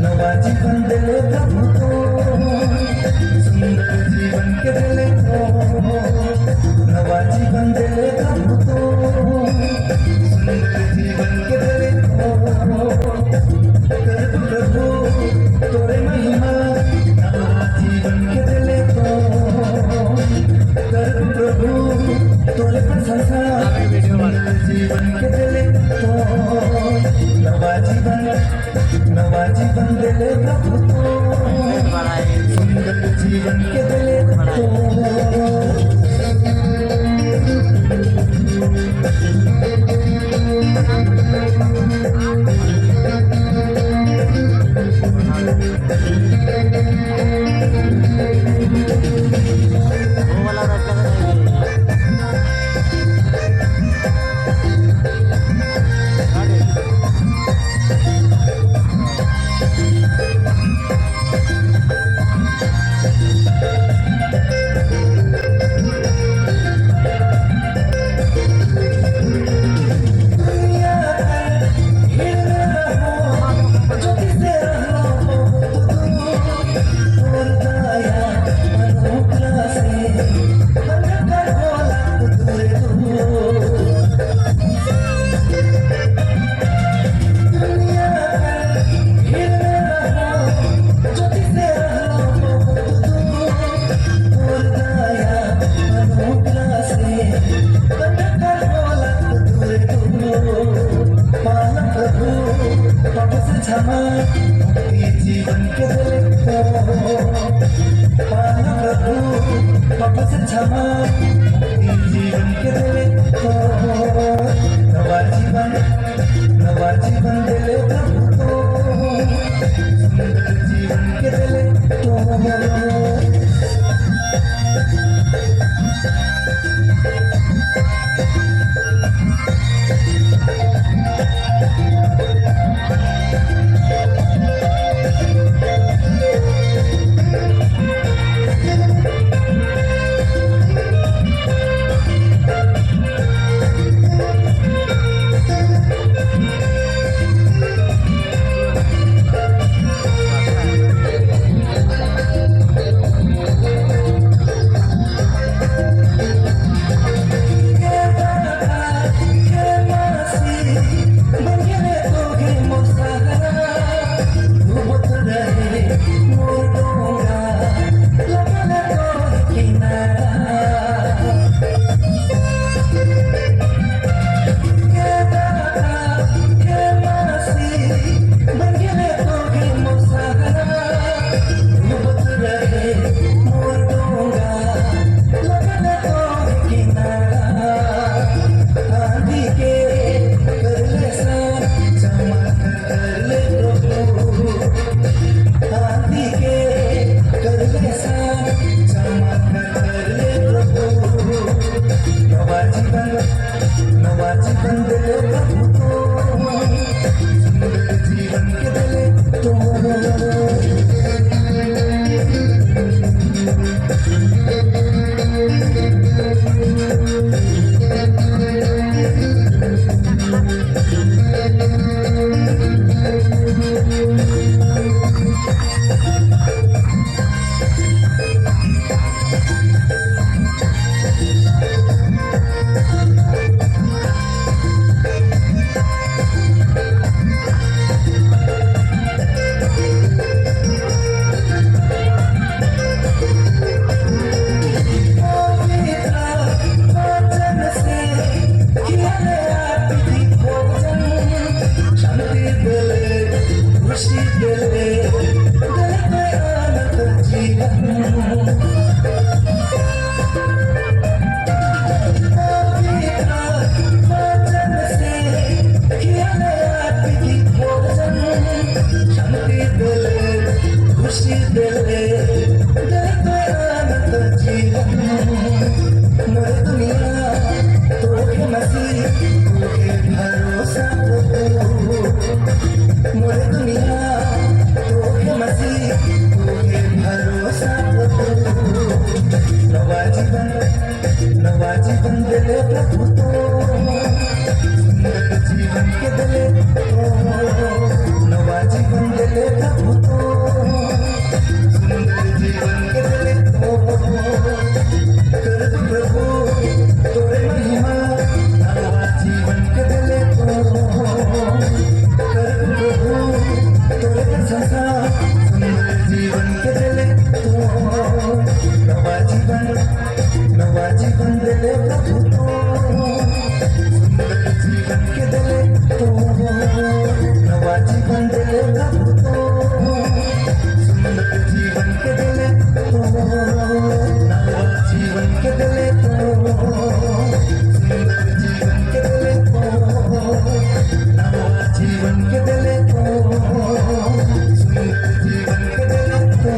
नवा जीवन दिले प्रभु को, सुंदर जीवन के दिले को, नवा जीवन दिले प्रभु को, सुंदर जीवन के दिले को, कर प्रभु तोरे महिमा, नवा जीवन के दिले को, कर प्रभु तोरे प्रशंसा, सुंदर जीवन के दिले को, नवा जीवन दिले प्रभु को, सुंदर जीवन के दिले को। जीवन के दिले को, पाना प्रभु वापस क्षमा, जीवन के दिले को, नवा जीवन दिले प्रभु को, सुंदर जीवन के दिले को। नवा जीवन दिले प्रभु को, सुंदर जीवन के दिले को। मोरे दुनिया तो सुंदर जीवन के दिले तो नवा जीवन दिले प्रभु तो सुंदर जीवन के दिले तो नवा जीवन दिले प्रभु तो सुंदर जीवन के दिले तो नवा जीवन के दिले तो सुंदर जीवन के दिले तो नवा जीवन के दिले तो सुंदर जीवन के दिले तो